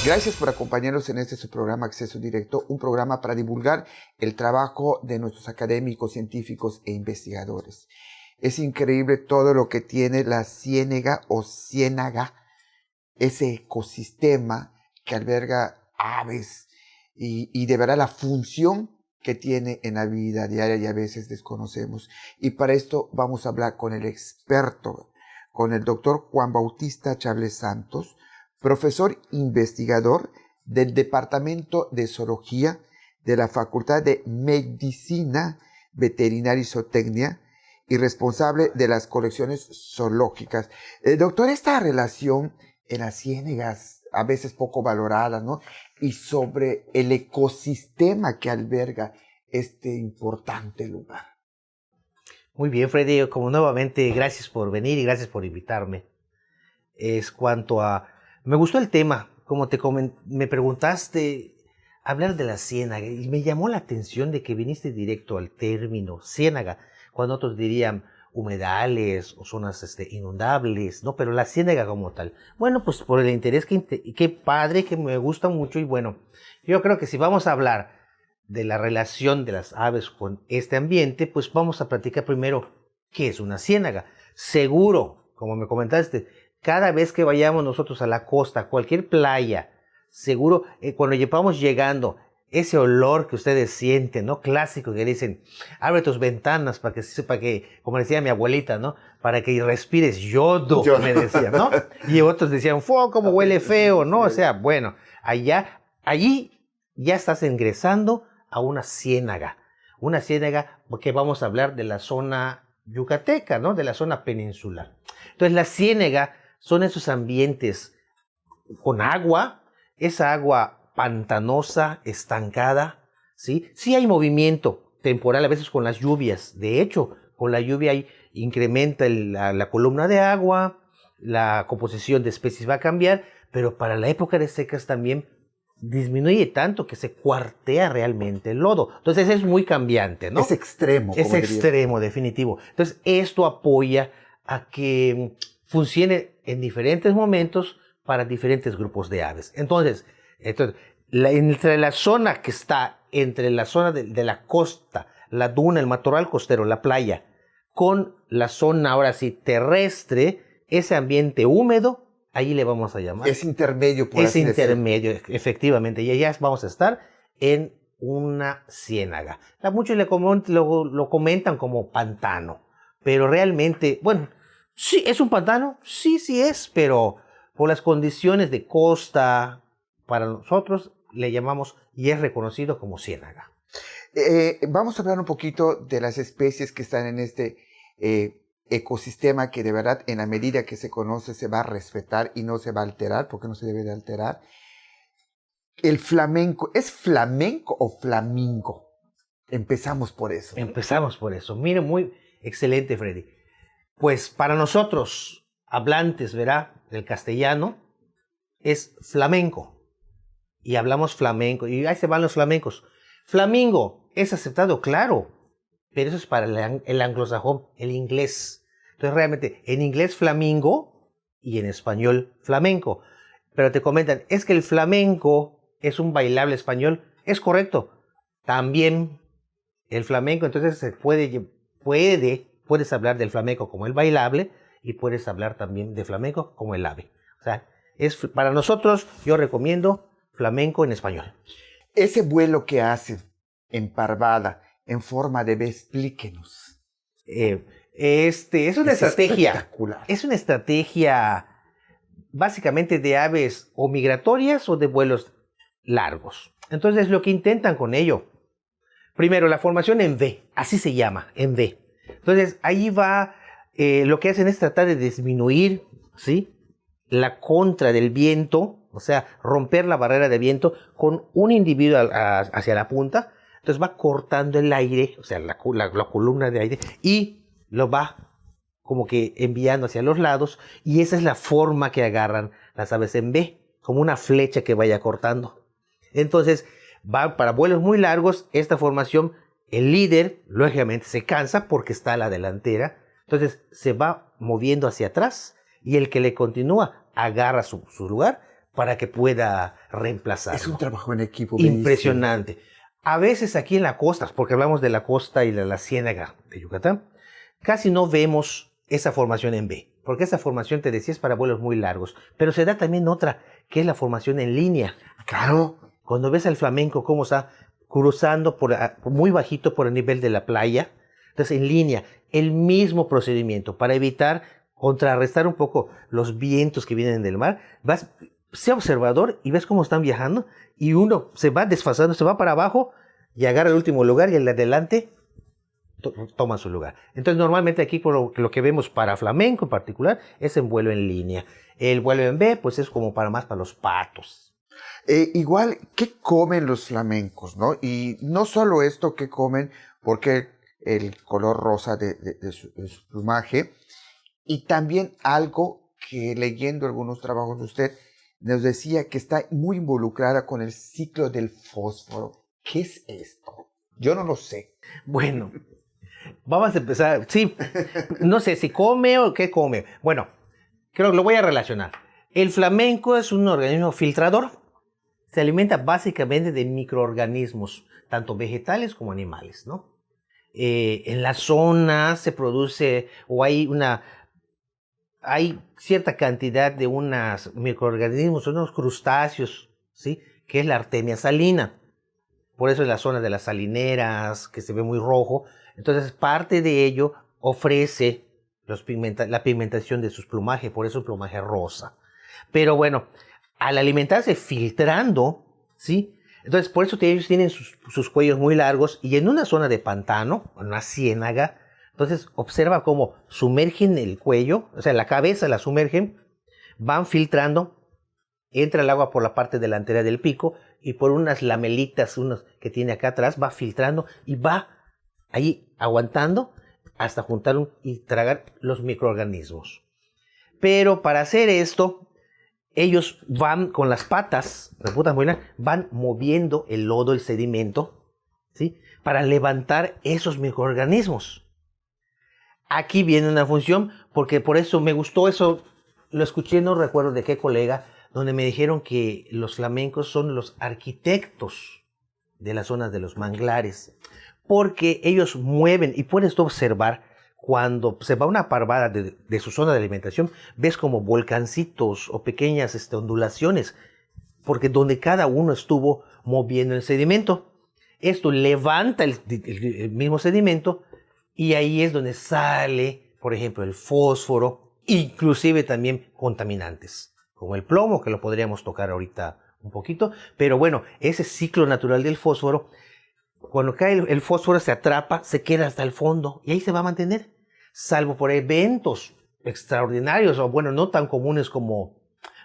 Gracias por acompañarnos en este su programa Acceso Directo, un programa para divulgar el trabajo de nuestros académicos, científicos e investigadores. Es increíble todo lo que tiene la ciénaga o ciénaga, ese ecosistema que alberga aves y de verdad la función que tiene en la vida diaria y a veces desconocemos. Y para esto vamos a hablar con el experto, con el doctor Juan Bautista Chables Santos, profesor investigador del Departamento de Zoología de la Facultad de Medicina Veterinaria y Zootecnia y responsable de las colecciones zoológicas. Doctor, esta relación en las ciénagas, a veces poco valorada, ¿no? Y sobre el ecosistema que alberga este importante lugar. Muy bien, Freddy, como nuevamente, gracias por venir y gracias por invitarme. Me gustó el tema, como me preguntaste, hablar de la ciénaga, y me llamó la atención de que viniste directo al término ciénaga, cuando otros dirían humedales o zonas inundables, ¿no? Pero la ciénaga como tal. Bueno, pues por el interés, qué padre, que me gusta mucho, y bueno, yo creo que si vamos a hablar de la relación de las aves con este ambiente, pues vamos a platicar primero qué es una ciénaga. Seguro, como me comentaste, cada vez que vayamos nosotros a la costa, a cualquier playa, seguro, cuando vamos llegando, ese olor que ustedes sienten, ¿no? Clásico, que dicen, abre tus ventanas para que, como decía mi abuelita, ¿no? Para que respires yodo, me decía, ¿no? Y otros decían, cómo huele feo, ¿no? O sea, bueno, allí ya estás ingresando a una ciénaga porque vamos a hablar de la zona yucateca, ¿no? De la zona peninsular. Entonces, la ciénaga son esos ambientes con agua, esa agua pantanosa, estancada, ¿sí? Sí hay movimiento temporal a veces con las lluvias. De hecho, con la lluvia incrementa la columna de agua, la composición de especies va a cambiar, pero para la época de secas también disminuye tanto que se cuartea realmente el lodo. Entonces es muy cambiante, ¿no? Es extremo. Es extremo, definitivo. Entonces esto apoya a que funcione en diferentes momentos para diferentes grupos de aves. Entonces entre la zona que está entre la zona de la costa, la duna, el matorral costero, la playa, con la zona ahora sí terrestre, ese ambiente húmedo, ahí le vamos a llamar. Es intermedio, por así decirlo. Es intermedio, efectivamente. Y allá vamos a estar en una ciénaga. Muchos lo comentan como pantano, pero realmente, bueno, sí, ¿es un pantano? Sí es, pero por las condiciones de costa, para nosotros le llamamos y es reconocido como ciénaga. Vamos a hablar un poquito de las especies que están en este ecosistema que de verdad en la medida que se conoce se va a respetar y no se va a alterar, porque no se debe de alterar. El flamenco, ¿es flamenco o flamingo? Empezamos por eso. Mire, muy excelente, Freddy. Pues para nosotros, hablantes, ¿verdad?, del castellano, es flamenco. Y hablamos flamenco, y ahí se van los flamencos. Flamingo es aceptado, claro, pero eso es para el anglosajón, el inglés. Entonces realmente en inglés flamingo y en español flamenco. Pero te comentan, es que el flamenco es un bailable español. Es correcto. También el flamenco, entonces puedes hablar del flamenco como el bailable y puedes hablar también de flamenco como el ave. O sea, para nosotros yo recomiendo flamenco en español. Ese vuelo que hacen en parvada, en forma de ave, explíquenos. Es una estrategia. Espectacular. Es una estrategia básicamente de aves o migratorias o de vuelos largos. Entonces lo que intentan con ello, primero la formación en V, así se llama, en V. Entonces ahí va, lo que hacen es tratar de disminuir, ¿sí?, la contra del viento, o sea, romper la barrera de viento con un individuo hacia la punta. Entonces va cortando el aire, o sea, la columna de aire, y lo va como que enviando hacia los lados, y esa es la forma que agarran las aves en V, como una flecha que vaya cortando. Entonces, va para vuelos muy largos, esta formación, el líder, lógicamente, se cansa porque está a la delantera, entonces se va moviendo hacia atrás, y el que le continúa agarra su lugar, para que pueda reemplazarlo. Es un trabajo en equipo. Impresionante. A veces aquí en la costa, porque hablamos de la costa y de la ciénaga de Yucatán, casi no vemos esa formación en B, porque esa formación, te decía, es para vuelos muy largos. Pero se da también otra, que es la formación en línea. Claro. Cuando ves al flamenco, cómo está cruzando muy bajito por el nivel de la playa, entonces en línea, el mismo procedimiento para evitar contrarrestar un poco los vientos que vienen del mar. Sea observador y ves cómo están viajando y uno se va desfasando, se va para abajo y agarra el último lugar y el de adelante toma su lugar. Entonces normalmente aquí por lo que vemos para flamenco en particular es en vuelo en línea. El vuelo en B pues es como más para los patos. Igual, ¿qué comen los flamencos, no? Y no solo esto, ¿qué comen? Porque el color rosa de su plumaje, y también algo que leyendo algunos trabajos de usted nos decía que está muy involucrada con el ciclo del fósforo. ¿Qué es esto? Yo no lo sé. Bueno, vamos a empezar. Sí, no sé si come o qué come. Bueno, creo que lo voy a relacionar. El flamenco es un organismo filtrador. Se alimenta básicamente de microorganismos, tanto vegetales como animales, ¿no? En la zona se produce o hay cierta cantidad de unos microorganismos, unos crustáceos, ¿sí? Que es la Artemia salina. Por eso es la zona de las salineras, que se ve muy rojo. Entonces, parte de ello ofrece la pigmentación de sus plumajes, por eso el plumaje rosa. Pero bueno, al alimentarse filtrando, ¿sí? Entonces, por eso ellos tienen sus cuellos muy largos y en una zona de pantano, en una ciénaga, entonces observa cómo sumergen el cuello, o sea, la cabeza la sumergen, van filtrando, entra el agua por la parte delantera del pico y por unas lamelitas que tiene acá atrás, va filtrando y va ahí aguantando hasta juntar y tragar los microorganismos. Pero para hacer esto, ellos van con las patas, van moviendo el lodo, el sedimento, ¿sí? Para levantar esos microorganismos. Aquí viene una función, porque por eso me gustó eso, lo escuché, no recuerdo de qué colega, donde me dijeron que los flamencos son los arquitectos de las zonas de los manglares, porque ellos mueven, y puedes tú observar, cuando se va una parvada de su zona de alimentación, ves como volcancitos o pequeñas ondulaciones, porque donde cada uno estuvo moviendo el sedimento. Esto levanta el mismo sedimento, y ahí es donde sale, por ejemplo, el fósforo, inclusive también contaminantes, como el plomo, que lo podríamos tocar ahorita un poquito. Pero bueno, ese ciclo natural del fósforo, cuando cae el fósforo se atrapa, se queda hasta el fondo, y ahí se va a mantener, salvo por eventos extraordinarios, o bueno, no tan comunes como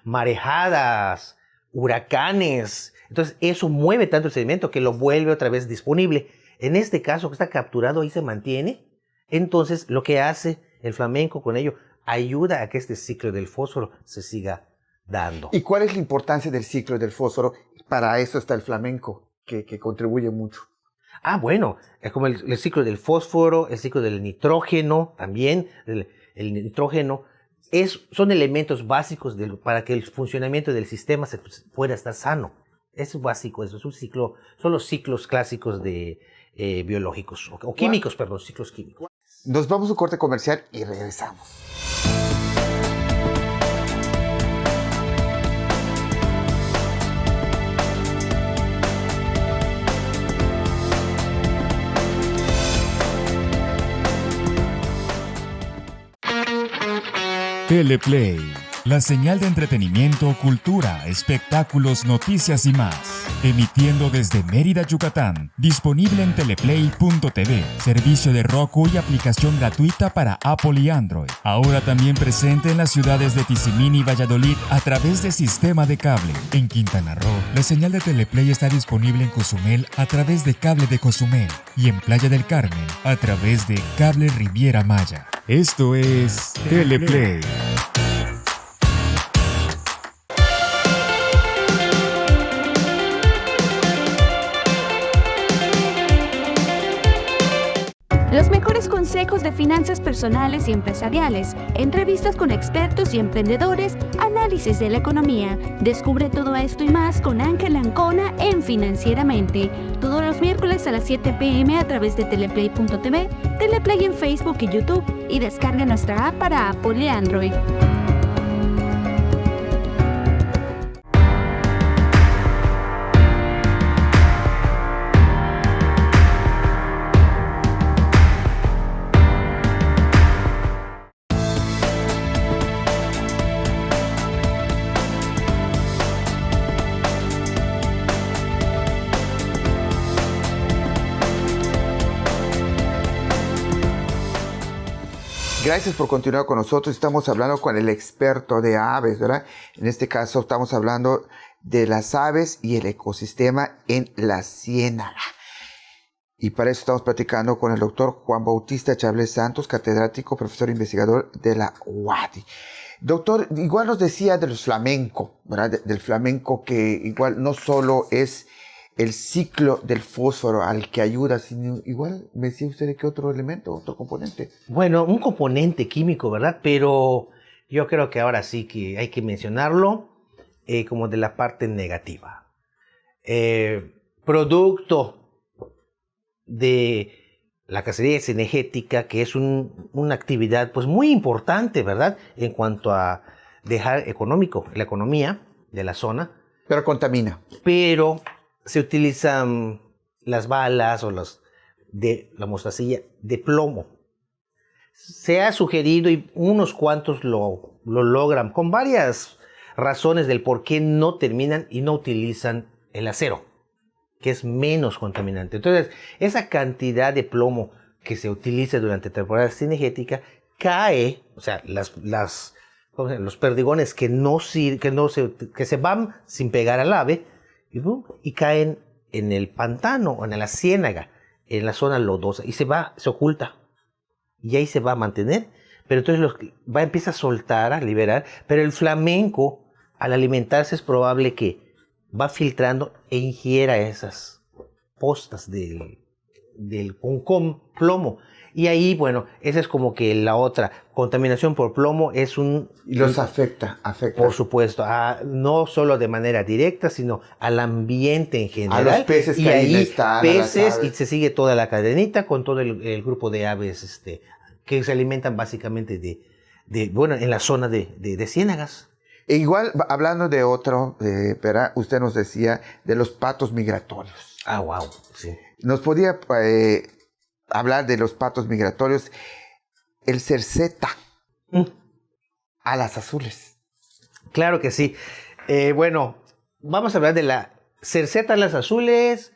marejadas, huracanes. Entonces eso mueve tanto el sedimento que lo vuelve otra vez disponible. En este caso, que está capturado, ahí se mantiene. Entonces, lo que hace el flamenco con ello, ayuda a que este ciclo del fósforo se siga dando. ¿Y cuál es la importancia del ciclo del fósforo? Para eso está el flamenco, que contribuye mucho. Bueno, es como el ciclo del fósforo, el ciclo del nitrógeno también. El nitrógeno son elementos básicos para que el funcionamiento del sistema pueda estar sano. Es básico, eso es un ciclo, son los ciclos clásicos biológicos, o químicos, perdón, ciclos químicos. Nos vamos a un corte comercial y regresamos. Teleplay, la señal de entretenimiento, cultura, espectáculos, noticias y más. Emitiendo desde Mérida, Yucatán. Disponible en teleplay.tv, servicio de Roku y aplicación gratuita para Apple y Android. Ahora también presente en las ciudades de Tizimín y Valladolid a través de sistema de cable. En Quintana Roo, la señal de Teleplay está disponible en Cozumel a través de cable de Cozumel y en Playa del Carmen a través de cable Riviera Maya. Esto es Teleplay. Los mejores consejos de finanzas personales y empresariales, entrevistas con expertos y emprendedores, análisis análisis de la economía. Descubre todo esto y más con Ángel Ancona en Financieramente, todos los miércoles a las 7 p.m. a través de teleplay.tv, Teleplay en Facebook y YouTube, y descarga nuestra app para Apple y Android. Gracias por continuar con nosotros. Estamos hablando con el experto de aves, ¿verdad? En este caso estamos hablando de las aves y el ecosistema en la ciénaga. Y para eso estamos platicando con el doctor Juan Bautista Chablés Santos, catedrático, profesor investigador de la UADY. Doctor, igual nos decía de los flamenco, ¿verdad? Del flamenco, que igual no solo es el ciclo del fósforo al que ayuda, sino igual me decía usted de qué otro elemento, otro componente. Bueno, un componente químico, ¿verdad? Pero yo creo que ahora sí que hay que mencionarlo como de la parte negativa. Producto de la cacería cinegética, que es una actividad pues muy importante, ¿verdad? En cuanto a dejar económico, la economía de la zona. Pero contamina. Pero se utilizan las balas o de la mostacilla de plomo. Se ha sugerido y unos cuantos lo logran con varias razones del por qué no terminan y no utilizan el acero, que es menos contaminante. Entonces, esa cantidad de plomo que se utiliza durante temporada cinegética cae, o sea, los perdigones que se van sin pegar al ave, y caen en el pantano o en la ciénaga, en la zona lodosa, y se oculta, y ahí se va a mantener, pero entonces empieza a soltar, a liberar, pero el flamenco, al alimentarse, es probable que va filtrando e ingiera esas postas con plomo. Y ahí, bueno, esa es como que la otra. Contaminación por plomo es Y los afecta. Por supuesto, no solo de manera directa, sino al ambiente en general. A los peces que ahí están. Peces, y se sigue toda la cadenita con todo el grupo de aves que se alimentan básicamente en la zona de ciénagas. E igual, hablando de otro, ¿verdad? Usted nos decía de los patos migratorios. Ah, wow, sí. ¿Nos podía hablar de los patos migratorios? El cerceta, alas azules. Claro que sí. Bueno, vamos a hablar de la cerceta alas azules.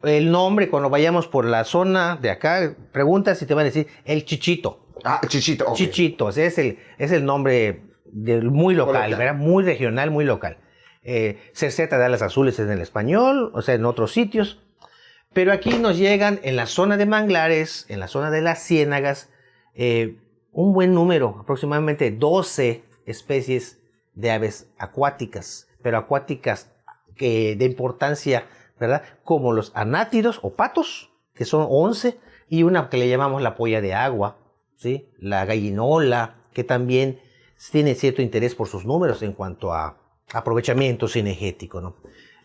El nombre, cuando vayamos por la zona de acá, pregunta si te van a decir el chichito. Ah, chichito. Okay. Chichito, o sea, es el nombre muy local, ¿verdad? Muy regional, muy local. Cerceta de alas azules es en el español, o sea, en otros sitios. Pero aquí nos llegan en la zona de manglares, en la zona de las ciénagas, un buen número, aproximadamente 12 especies de aves acuáticas, pero acuáticas de importancia, ¿verdad? Como los anátidos o patos, que son 11, y una que le llamamos la polla de agua, ¿sí? La gallinola, que también tiene cierto interés por sus números en cuanto a aprovechamiento cinegético, ¿no?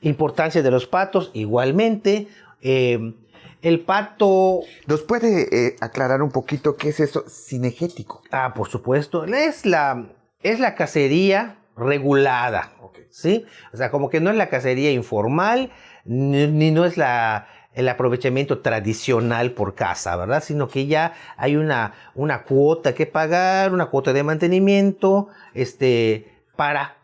Importancia de los patos, igualmente. El pato... ¿Nos puede aclarar un poquito qué es eso cinegético? Ah, por supuesto. Es la cacería regulada, okay. ¿Sí? O sea, como que no es la cacería informal, ni no es el aprovechamiento tradicional por caza, ¿verdad? Sino que ya hay una cuota que pagar, una cuota de mantenimiento, para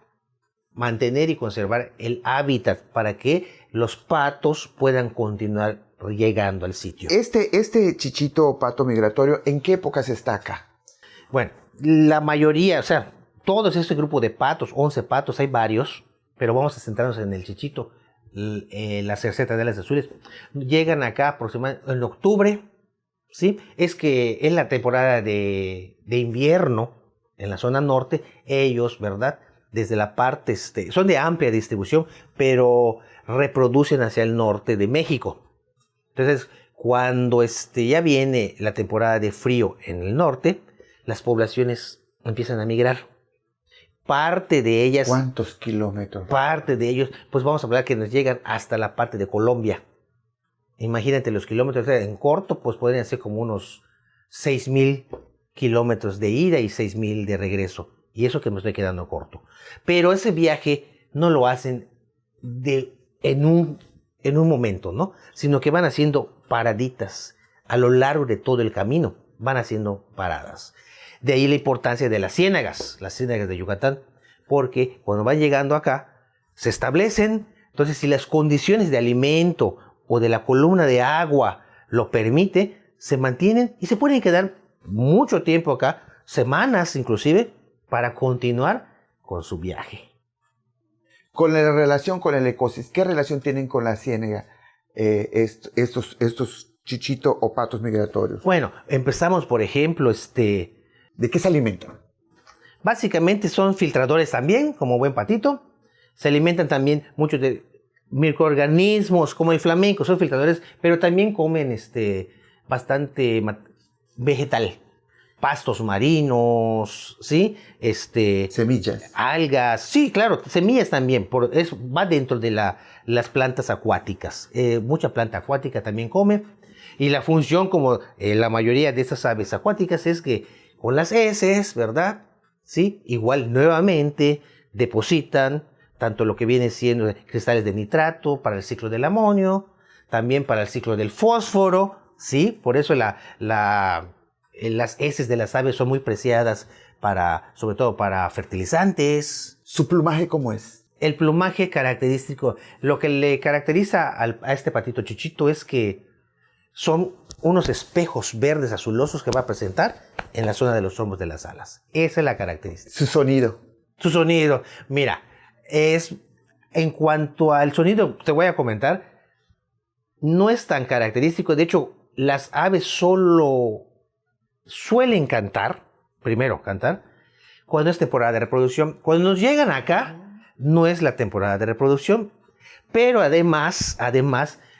mantener y conservar el hábitat, para que los patos puedan continuar llegando al sitio. Este chichito o pato migratorio, ¿en qué época se está acá? Bueno, la mayoría, o sea, todos este grupo de patos, 11 patos, hay varios, pero vamos a centrarnos en el chichito, la cerceta de alas azules, llegan acá aproximadamente en octubre, ¿sí? Es que es la temporada de invierno en la zona norte, ellos, ¿verdad? Desde la parte, son de amplia distribución, pero reproducen hacia el norte de México. Entonces, cuando ya viene la temporada de frío en el norte, las poblaciones empiezan a migrar. Parte de ellas... ¿Cuántos kilómetros? Parte de ellos, pues vamos a hablar que nos llegan hasta la parte de Colombia. Imagínate los kilómetros, en corto, pues podrían ser como unos 6,000 kilómetros de ida y 6,000 de regreso. Y eso que me estoy quedando corto. Pero ese viaje no lo hacen en un momento, ¿no? Sino que van haciendo paraditas a lo largo de todo el camino. Van haciendo paradas. De ahí la importancia de las ciénagas de Yucatán. Porque cuando van llegando acá, se establecen. Entonces, si las condiciones de alimento o de la columna de agua lo permite, se mantienen y se pueden quedar mucho tiempo acá, semanas inclusive, para continuar con su viaje. Con la relación con el ecosistema, ¿qué relación tienen con la ciénaga estos chichito o patos migratorios? Bueno, empezamos por ejemplo, ¿de qué se alimentan? Básicamente son filtradores también, como buen patito. Se alimentan también muchos de microorganismos, como el flamenco, son filtradores, pero también comen bastante vegetal. Pastos marinos, ¿sí? Semillas. Algas, sí, claro, semillas también. Va dentro de las plantas acuáticas. Mucha planta acuática también come. Y la función, como la mayoría de estas aves acuáticas, es que con las heces, ¿verdad? Sí, igual nuevamente depositan tanto lo que viene siendo cristales de nitrato para el ciclo del amonio, también para el ciclo del fósforo, ¿sí? Por eso las heces de las aves son muy preciadas sobre todo para fertilizantes. ¿Su plumaje cómo es? El plumaje característico, lo que le caracteriza a este patito chichito es que son unos espejos verdes azulosos que va a presentar en la zona de los trombos de las alas. Esa es la característica. Su sonido. Su sonido, mira, en cuanto al sonido, te voy a comentar, no es tan característico. De hecho, las aves solo suelen cantar, primero cantar, cuando es temporada de reproducción. Cuando nos llegan acá, no es la temporada de reproducción, pero además,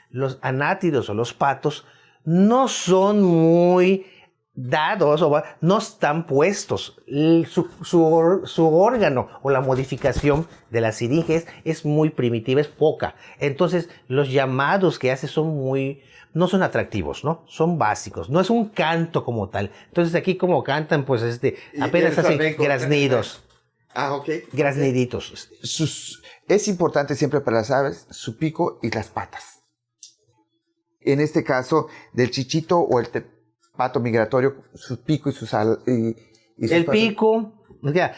los anátidos o los patos no son muy dados o no están puestos. Su órgano o la modificación de la siringe es muy primitiva, es poca. Entonces, los llamados que hace no son atractivos, ¿no? Son básicos. No es un canto como tal. Entonces, aquí como cantan, pues apenas hacen graznidos. Ok. Grazniditos. Es importante siempre para las aves su pico y las patas. En este caso, del chichito o el pato migratorio, su pico y sus alas. El pico, o sea,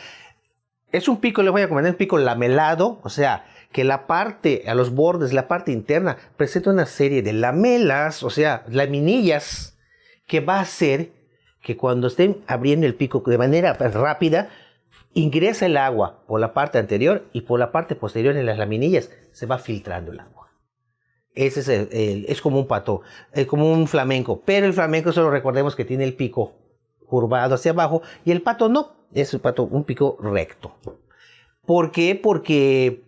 es un pico, les voy a comentar, un pico lamelado, o sea, que la parte, a los bordes, la parte interna, presenta una serie de lamelas, o sea, laminillas, que va a hacer que cuando estén abriendo el pico de manera rápida, ingresa el agua por la parte anterior y por la parte posterior en las laminillas se va filtrando el agua. Ese es como un pato, como un flamenco, pero el flamenco solo recordemos que tiene el pico curvado hacia abajo y el pato no, es un pico recto. ¿Por qué? Porque,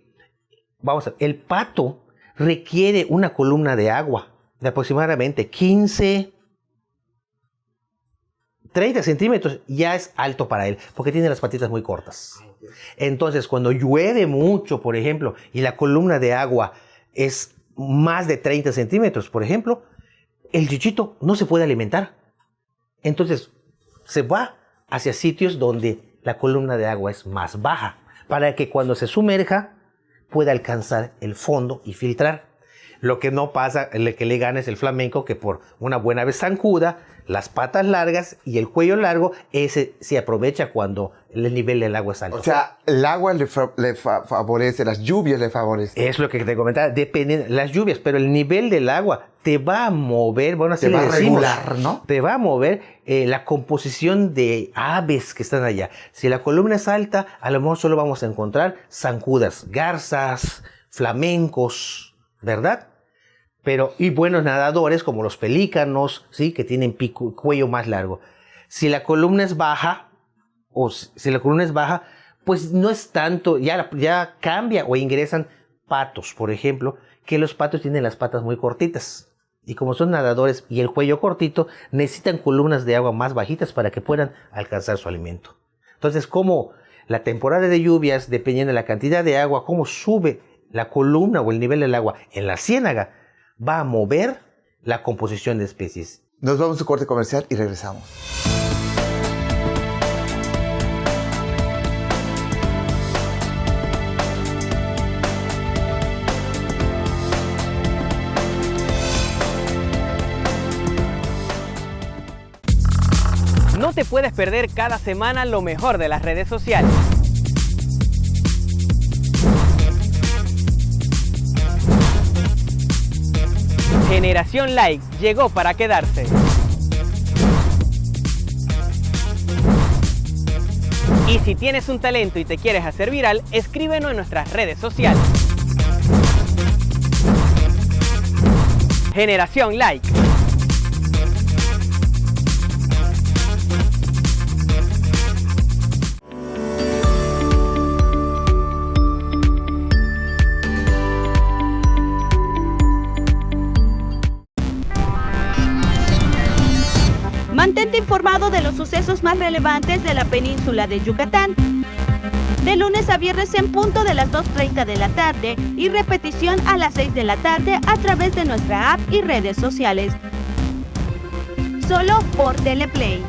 el pato requiere una columna de agua de aproximadamente 15, 30 centímetros, ya es alto para él, porque tiene las patitas muy cortas. Entonces, cuando llueve mucho, por ejemplo, y la columna de agua es más de 30 centímetros, por ejemplo, el chichito no se puede alimentar. Entonces, se va hacia sitios donde la columna de agua es más baja, para que cuando se sumerja pueda alcanzar el fondo y filtrar. Lo que no pasa, el que le gana es el flamenco, que por una buena vez zancuda, las patas largas y el cuello largo, ese se aprovecha cuando el nivel del agua es alto. O sea, el agua le favorece, las lluvias le favorecen. Es lo que te comentaba, dependen las lluvias, pero el nivel del agua te va a mover, bueno, así te le va decimos, a regular, ¿no? Te va a mover la composición de aves que están allá. Si la columna es alta, a lo mejor solo vamos a encontrar zancudas, garzas, flamencos, ¿verdad? Y buenos nadadores como los pelícanos, ¿sí? Que tienen cuello más largo. Si la columna es baja, pues no es tanto, ya cambia o ingresan patos, por ejemplo, que los patos tienen las patas muy cortitas. Y como son nadadores y el cuello cortito, necesitan columnas de agua más bajitas para que puedan alcanzar su alimento. Entonces, como la temporada de lluvias, dependiendo de la cantidad de agua, cómo sube la columna o el nivel del agua en la ciénaga, va a mover la composición de especies. Nos vamos a un corte comercial y regresamos. No te puedes perder cada semana lo mejor de las redes sociales. Generación Like llegó para quedarse. Y si tienes un talento y te quieres hacer viral, escríbenos en nuestras redes sociales. Generación Like. Mantente informado de los sucesos más relevantes de la península de Yucatán. De lunes a viernes en punto de las 2:30 de la tarde y repetición a las 6 de la tarde a través de nuestra app y redes sociales. Solo por Teleplay.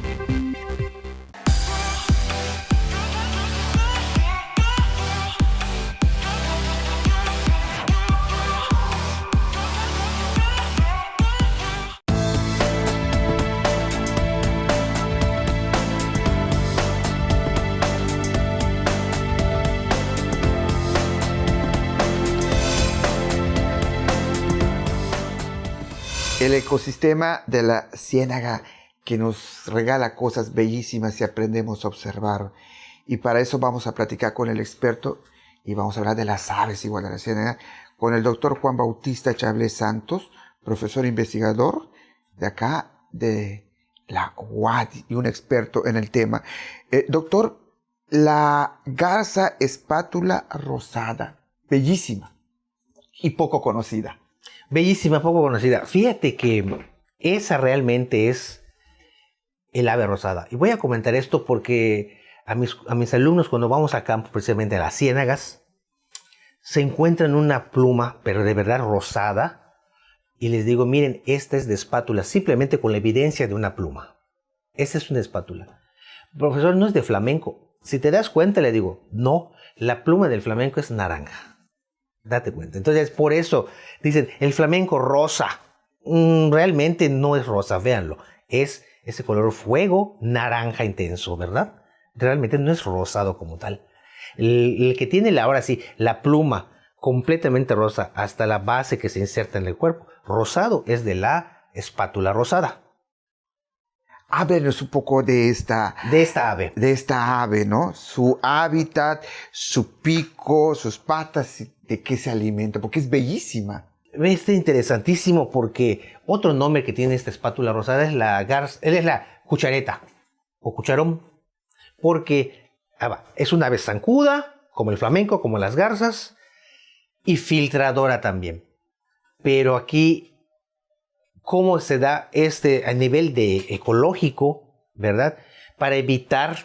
El ecosistema de la ciénaga que nos regala cosas bellísimas si aprendemos a observar. Y para eso vamos a platicar con el experto y vamos a hablar de las aves igual de la ciénaga con el doctor Juan Bautista Chablés Santos, profesor investigador de acá de la UAD y un experto en el tema. Doctor, la garza espátula rosada, bellísima y poco conocida. Bellísima, poco conocida. Fíjate que esa realmente es el ave rosada. Y voy a comentar esto porque a mis alumnos cuando vamos a campo, precisamente a las ciénagas, se encuentran una pluma, pero de verdad rosada, y les digo, miren, esta es de espátula, simplemente con la evidencia de una pluma. Esta es una espátula. Profesor, no es de flamenco. Si te das cuenta, le digo, no, la pluma del flamenco es naranja. Date cuenta. Entonces, por eso dicen, el flamenco rosa. Realmente no es rosa, véanlo. Es ese color fuego naranja intenso, ¿verdad? Realmente no es rosado como tal. El que tiene ahora sí, la pluma completamente rosa hasta la base que se inserta en el cuerpo, rosado, es de la espátula rosada. Háblenos un poco de esta ave. De esta ave, ¿no? Su hábitat, su pico, sus patas, de qué se alimenta, porque es bellísima. Es interesantísimo porque otro nombre que tiene esta espátula rosada es la cuchareta o cucharón, porque es una ave zancuda, como el flamenco, como las garzas, y filtradora también. Pero aquí, ¿cómo se da a nivel de ecológico, verdad? Para evitar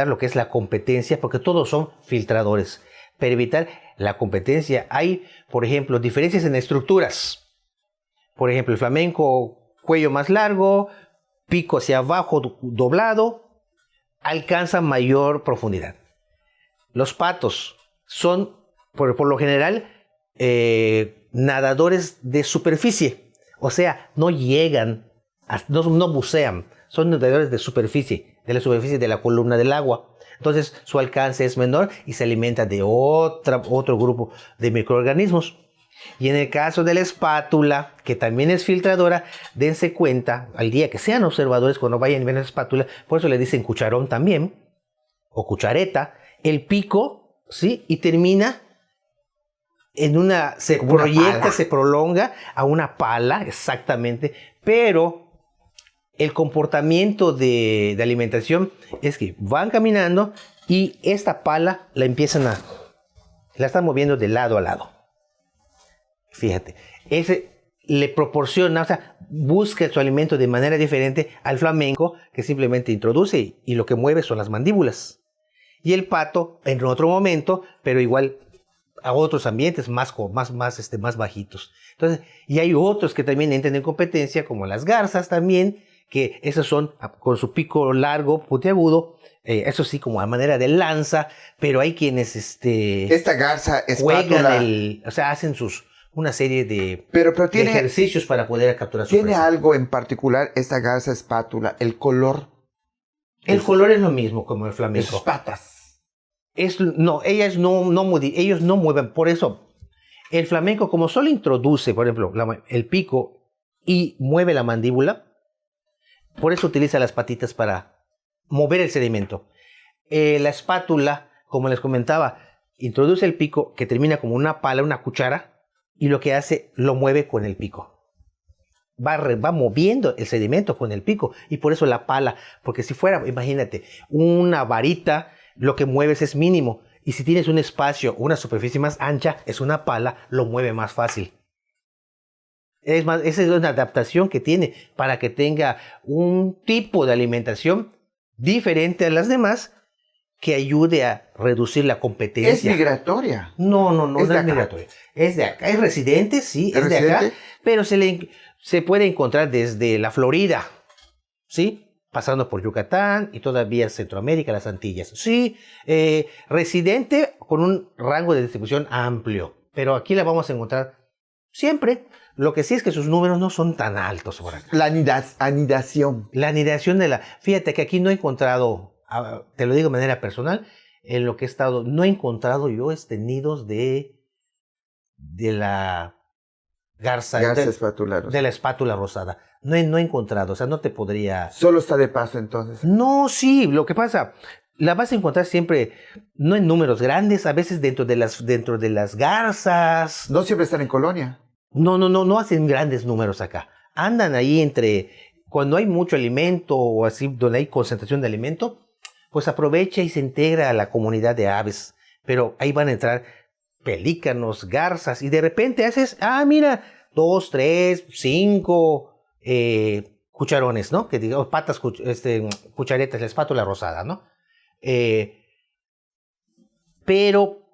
lo que es la competencia, porque todos son filtradores. Para evitar la competencia hay, por ejemplo, diferencias en estructuras. Por ejemplo, el flamenco, cuello más largo, pico hacia abajo doblado, alcanza mayor profundidad. Los patos son, por lo general, nadadores de superficie. O sea, no llegan, no bucean, son nadadores de superficie, de la superficie de la columna del agua. Entonces su alcance es menor y se alimenta de otro grupo de microorganismos. Y en el caso de la espátula, que también es filtradora, dense cuenta al día que sean observadores cuando vayan a ver la espátula, por eso le dicen cucharón también, o cuchareta, el pico, ¿sí? Y termina se proyecta, se prolonga a una pala, exactamente, pero el comportamiento de alimentación es que van caminando y esta pala la están moviendo de lado a lado. Fíjate, le proporciona, o sea, busca su alimento de manera diferente al flamenco, que simplemente introduce y lo que mueve son las mandíbulas. Y el pato en otro momento, pero igual a otros ambientes más bajitos. Entonces, y hay otros que también entran en competencia, como las garzas también, que esos son con su pico largo, puntiagudo, eso sí, como a manera de lanza, pero hay quienes Esta garza espátula juegan o sea, hacen una serie de tiene ejercicios para poder capturar su ¿Tiene presa. algo en particular esta garza espátula? El color. El color es lo mismo como el De flamenco. sus patas. Ellos no mueven, por eso el flamenco, como solo introduce, por ejemplo, el pico y mueve la mandíbula, por eso utiliza las patitas para mover el sedimento. La espátula, como les comentaba, introduce el pico que termina como una pala, una cuchara, y lo que hace, lo mueve con el pico. Va moviendo el sedimento con el pico, y por eso la pala, porque si fuera, imagínate, una varita, lo que mueves es mínimo, y si tienes un espacio, una superficie más ancha, es una pala, lo mueve más fácil. Esa es una adaptación que tiene para que tenga un tipo de alimentación diferente a las demás que ayude a reducir la competencia. ¿Es migratoria? No ¿Es de es acá? migratoria. Es de acá. Es residente, sí, ¿Es de acá, residente? pero se puede encontrar desde la Florida, ¿sí? Pasando por Yucatán y todavía Centroamérica, las Antillas. Sí, residente con un rango de distribución amplio, pero aquí la vamos a encontrar siempre. Lo que sí es que sus números no son tan altos por acá. La anidación. La anidación Fíjate que aquí no he encontrado, te lo digo de manera personal, en lo que he estado, no he encontrado yo nidos de la garza espátula. de la espátula rosada. No he encontrado, o sea, no te podría... Solo está de paso entonces. No, sí, lo que pasa, la vas a encontrar siempre, no en números grandes, a veces dentro de las garzas. No siempre están en colonia. No hacen grandes números acá. Andan ahí cuando hay mucho alimento o así, donde hay concentración de alimento, pues aprovecha y se integra a la comunidad de aves. Pero ahí van a entrar pelícanos, garzas, y de repente haces, mira, 2, 3, 5 cucharones, ¿no? Que digamos, cucharetas, la espátula rosada, ¿no? Pero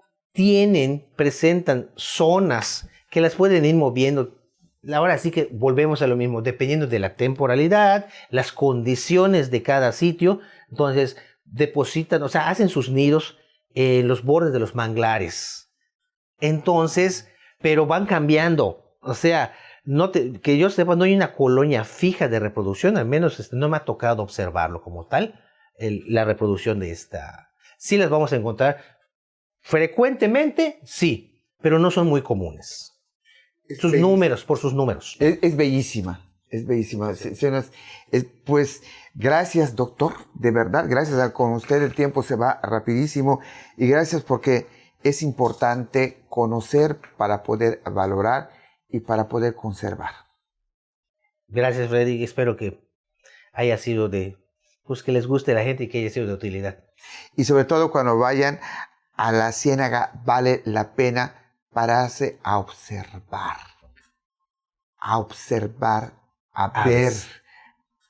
presentan zonas que las pueden ir moviendo. Ahora sí que volvemos a lo mismo, dependiendo de la temporalidad, las condiciones de cada sitio. Entonces depositan, o sea, hacen sus nidos en los bordes de los manglares. Entonces, pero van cambiando. O sea, que yo sepa, no hay una colonia fija de reproducción, al menos no me ha tocado observarlo como tal, la reproducción de esta. Sí las vamos a encontrar frecuentemente, sí, pero no son muy comunes. Por sus números. Es bellísima, es bellísima. Pues gracias, doctor, de verdad, gracias. Con usted el tiempo se va rapidísimo y gracias porque es importante conocer para poder valorar y para poder conservar. Gracias, Freddy, espero que haya sido pues que les guste a la gente y que haya sido de utilidad. Y sobre todo cuando vayan a la Ciénaga, vale la pena pararse a observar, a ver,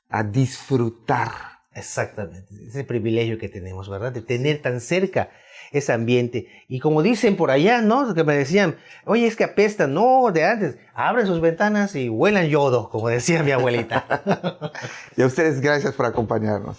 a disfrutar. Exactamente, ese privilegio que tenemos, ¿verdad? De tener tan cerca ese ambiente. Y como dicen por allá, ¿no? Que me decían, oye, es que apesta. No, de antes, abren sus ventanas y huelan yodo, como decía mi abuelita. Y a ustedes, gracias por acompañarnos.